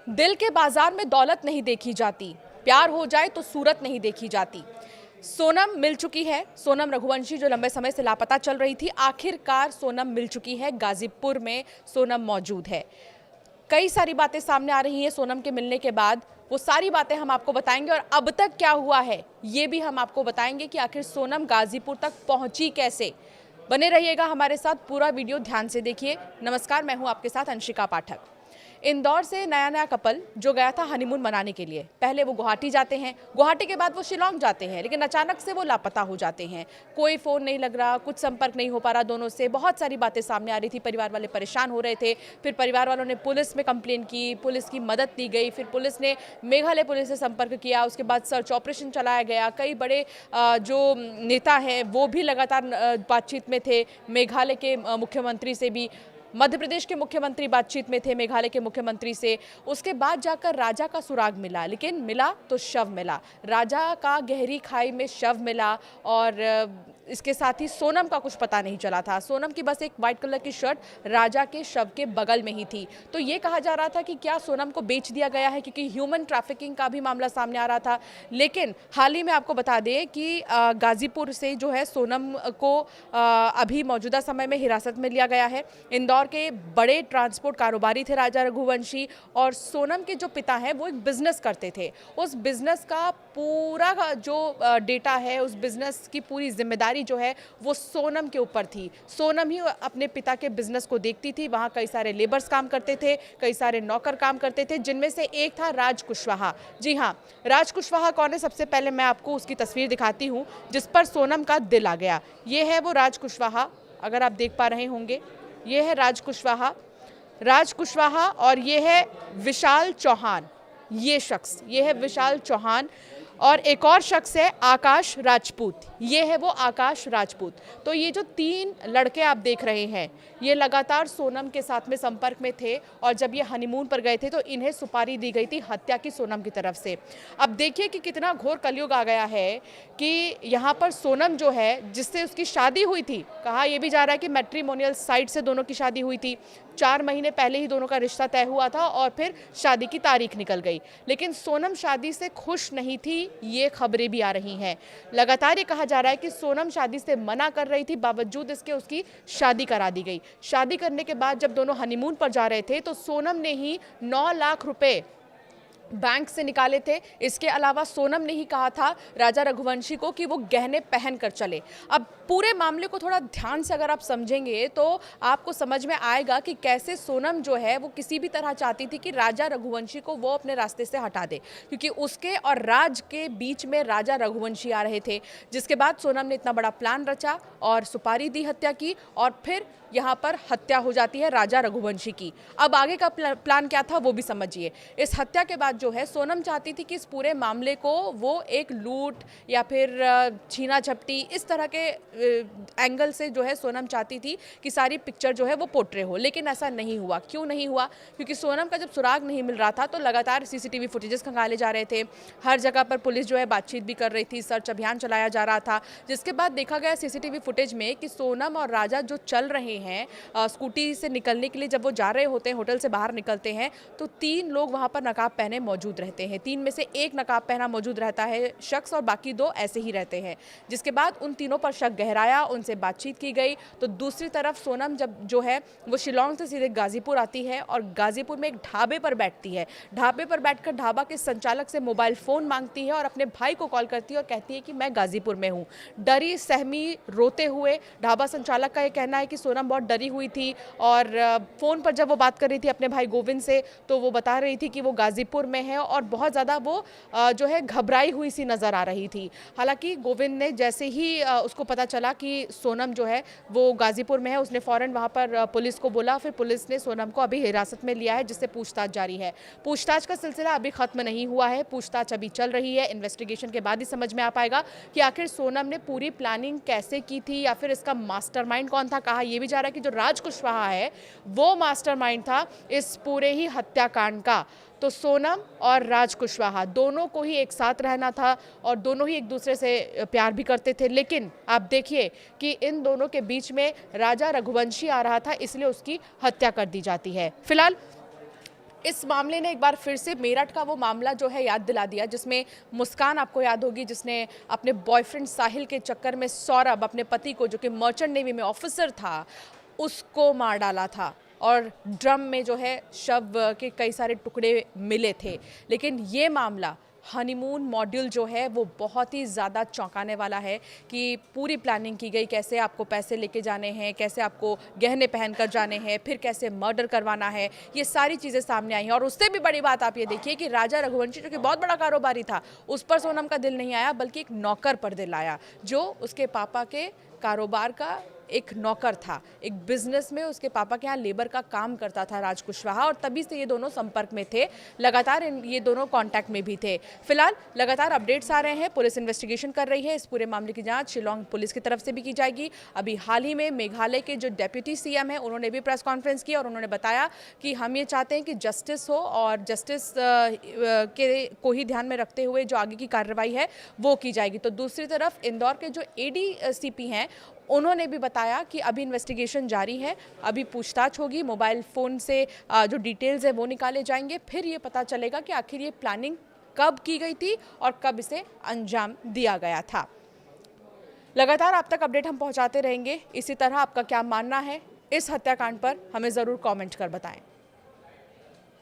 दिल के बाजार में दौलत नहीं देखी जाती, प्यार हो जाए तो सूरत नहीं देखी जाती। सोनम मिल चुकी है। सोनम रघुवंशी जो लंबे समय से लापता चल रही थी, आखिरकार सोनम मिल चुकी है। गाजीपुर में सोनम मौजूद है। कई सारी बातें सामने आ रही हैं सोनम के मिलने के बाद। वो सारी बातें हम आपको बताएंगे और अब तक क्या हुआ है ये भी हम आपको बताएंगे कि आखिर सोनम गाजीपुर तक पहुंची कैसे। बने रहिएगा हमारे साथ, पूरा वीडियो ध्यान से देखिए। नमस्कार, मैं हूं आपके साथ अंशिका पाठक। इंदौर से नया कपल जो गया था हनीमून मनाने के लिए, पहले वो गुवाहाटी जाते हैं, गुवाहाटी के बाद वो शिलोंग जाते हैं, लेकिन अचानक से वो लापता हो जाते हैं। कोई फ़ोन नहीं लग रहा, कुछ संपर्क नहीं हो पा रहा दोनों से। बहुत सारी बातें सामने आ रही थी, परिवार वाले परेशान हो रहे थे। फिर परिवार वालों ने पुलिस में कंप्लेन की, पुलिस की मदद ली गई। फिर पुलिस ने मेघालय पुलिस से संपर्क किया, उसके बाद सर्च ऑपरेशन चलाया गया। कई बड़े जो नेता हैं वो भी लगातार बातचीत में थे। मेघालय के मुख्यमंत्री से भी, मध्य प्रदेश के मुख्यमंत्री बातचीत में थे, मेघालय के मुख्यमंत्री से। उसके बाद जाकर राजा का सुराग मिला, लेकिन मिला तो शव मिला। राजा का गहरी खाई में शव मिला और इसके साथ ही सोनम का कुछ पता नहीं चला था। सोनम की बस एक वाइट कलर की शर्ट राजा के शव के बगल में ही थी। तो ये कहा जा रहा था कि क्या सोनम को बेच दिया गया है, क्योंकि ह्यूमन ट्रैफिकिंग का भी मामला सामने आ रहा था। लेकिन हाल ही में आपको बता दें कि गाजीपुर से जो है सोनम को अभी मौजूदा समय में हिरासत में लिया गया है। इंदौर के बड़े ट्रांसपोर्ट कारोबारी थे राजा रघुवंशी, और सोनम के जो पिता हैं वो एक बिजनेस करते थे। उस बिजनेस का पूरा जो डेटा है, उस बिजनेस की पूरी जिम्मेदारी जो है वो सोनम के ऊपर थी। सोनम ही अपने पिता के बिजनेस को देखती थी। वहाँ कई सारे लेबर्स काम करते थे, कई सारे नौकर काम करते थे, जिनमें से एक था राज कुशवाहा। जी हाँ, राज कुशवाहा कौन है? सबसे पहले मैं आपको उसकी तस्वीर दिखाती हूँ जिस पर सोनम का दिल आ गया। ये है वो राज कुशवाहा, अगर आप देख पा रहे होंगे। ये है राज कुशवाहा और ये है विशाल चौहान। ये शख्स, ये है विशाल चौहान, और एक और शख्स है आकाश राजपूत। ये है वो आकाश राजपूत। तो ये जो तीन लड़के आप देख रहे हैं, ये लगातार सोनम के साथ में संपर्क में थे, और जब ये हनीमून पर गए थे तो इन्हें सुपारी दी गई थी हत्या की सोनम की तरफ से। अब देखिए कि कितना घोर कलयुग आ गया है कि यहाँ पर सोनम जो है, जिससे उसकी शादी हुई थी, कहा यह भी जा रहा है कि मैट्रिमोनियल साइट से दोनों की शादी हुई थी। 4 महीने पहले ही दोनों का रिश्ता तय हुआ था और फिर शादी की तारीख निकल गई। लेकिन सोनम शादी से खुश नहीं थी, ये खबरें भी आ रही हैं। लगातार ये कहा जा रहा है कि सोनम शादी से मना कर रही थी, बावजूद इसके उसकी शादी करा दी गई। शादी करने के बाद जब दोनों हनीमून पर जा रहे थे तो सोनम ने ही 9 लाख रुपए बैंक से निकाले थे। इसके अलावा सोनम ने ही कहा था राजा रघुवंशी को कि वो गहने पहन कर चले। अब पूरे मामले को थोड़ा ध्यान से अगर आप समझेंगे तो आपको समझ में आएगा कि कैसे सोनम जो है वो किसी भी तरह चाहती थी कि राजा रघुवंशी को वो अपने रास्ते से हटा दे, क्योंकि उसके और राज के बीच में राजा रघुवंशी आ रहे थे। जिसके बाद सोनम ने इतना बड़ा प्लान रचा और सुपारी दी हत्या की, और फिर यहाँ पर हत्या हो जाती है राजा रघुवंशी की। अब आगे का प्लान क्या था वो भी समझिए। इस हत्या के बाद जो है सोनम चाहती थी कि इस पूरे मामले को वो एक लूट या फिर छीना झपटी, इस तरह के एंगल से जो है सोनम चाहती थी कि सारी पिक्चर जो है वो पोर्ट्रे हो। लेकिन ऐसा नहीं हुआ। क्यों नहीं हुआ? क्योंकि सोनम का जब सुराग नहीं मिल रहा था तो लगातार सीसीटीवी फुटेजेस खंगाले जा रहे थे। हर जगह पर पुलिस जो है बातचीत भी कर रही थी, सर्च अभियान चलाया जा रहा था। जिसके बाद देखा गया सीसीटीवी फुटेज में कि सोनम और राजा जो चल रहे हैं स्कूटी से निकलने के लिए, जब वो जा रहे होते हैं, होटल से बाहर निकलते हैं, तो 3 लोग वहां पर नकाब पहने मौजूद रहते हैं। 3 में से एक नकाब पहना मौजूद रहता है शख्स, और बाकी 2 ऐसे ही रहते हैं। जिसके बाद उन तीनों पर शक गहराया, उनसे बातचीत की गई। तो दूसरी तरफ सोनम जब जो है वो शिलोंग से सीधे गाजीपुर आती है और गाजीपुर में एक ढाबे पर बैठती है। ढाबे पर बैठकर ढाबा के संचालक से मोबाइल फ़ोन मांगती है और अपने भाई को कॉल करती है और कहती है कि मैं गाजीपुर में हूँ। डरी सहमी रोते हुए, ढाबा संचालक का ये कहना है कि सोनम बहुत डरी हुई थी, और फ़ोन पर जब वो बात कर रही थी अपने भाई गोविंद से तो वो बता रही थी कि वो गाजीपुर में है, और बहुत ज़्यादा वो जो है घबराई हुई सी नज़र आ रही थी। हालांकि गोविंद ने जैसे ही उसको पता चला कि सोनम जो है वो गाजीपुर में है, उसने फ़ौरन वहाँ पर पुलिस को बोला। फिर पुलिस ने सोनम को अभी हिरासत में लिया है, जिससे पूछताछ जारी है। पूछताछ का सिलसिला अभी ख़त्म नहीं हुआ है, पूछताछ अभी चल रही है। इन्वेस्टिगेशन के बाद ही समझ में आ पाएगा कि आखिर सोनम ने पूरी प्लानिंग कैसे की थी, या फिर इसका मास्टरमाइंड कौन था। कहा यह भी जा रहा है कि जो राज कुशवाहा है वो मास्टरमाइंड था इस पूरे ही हत्याकांड का। तो सोनम और राज कुशवाहा दोनों को ही एक साथ रहना था, और दोनों ही एक दूसरे से प्यार भी करते थे। लेकिन आप देखिए कि इन दोनों के बीच में राजा रघुवंशी आ रहा था, इसलिए उसकी हत्या कर दी जाती है। फिलहाल इस मामले ने एक बार फिर से मेरठ का वो मामला जो है याद दिला दिया, जिसमें मुस्कान आपको याद होगी, जिसने अपने बॉयफ्रेंड साहिल के चक्कर में सौरभ अपने पति को, जो कि मर्चेंट नेवी में ऑफिसर था, उसको मार डाला था और ड्रम में जो है शव के कई सारे टुकड़े मिले थे। लेकिन ये मामला हनीमून मॉड्यूल जो है वो बहुत ही ज़्यादा चौंकाने वाला है कि पूरी प्लानिंग की गई, कैसे आपको पैसे लेके जाने हैं, कैसे आपको गहने पहन कर जाने हैं, फिर कैसे मर्डर करवाना है, ये सारी चीज़ें सामने आई हैं। और उससे भी बड़ी बात आप ये देखिए कि राजा रघुवंशी, जो कि बहुत बड़ा कारोबारी था, उस पर सोनम का दिल नहीं आया, बल्कि एक नौकर पर दिल आया, जो उसके पापा के कारोबार का एक नौकर था। एक बिजनेस में उसके पापा के यहाँ लेबर का काम करता था राज कुशवाहा, और तभी से ये दोनों संपर्क में थे, लगातार ये दोनों कांटेक्ट में भी थे। फिलहाल लगातार अपडेट्स आ रहे हैं, पुलिस इन्वेस्टिगेशन कर रही है। इस पूरे मामले की जांच शिलोंग पुलिस की तरफ से भी की जाएगी। अभी हाल ही में मेघालय के जो डेप्यूटी सीएम हैं, उन्होंने भी प्रेस कॉन्फ्रेंस की और उन्होंने बताया कि हम ये चाहते हैं कि जस्टिस हो, और जस्टिस के को ही ध्यान में रखते हुए जो आगे की कार्रवाई है वो की जाएगी। तो दूसरी तरफ इंदौर के जो एडीसीपी हैं, उन्होंने भी बताया कि अभी इन्वेस्टिगेशन जारी है, अभी पूछताछ होगी, मोबाइल फ़ोन से जो डिटेल्स है वो निकाले जाएंगे, फिर ये पता चलेगा कि आखिर ये प्लानिंग कब की गई थी और कब इसे अंजाम दिया गया था। लगातार आप तक अपडेट हम पहुंचाते रहेंगे। इसी तरह आपका क्या मानना है इस हत्याकांड पर, हमें ज़रूर कमेंट कर बताएं।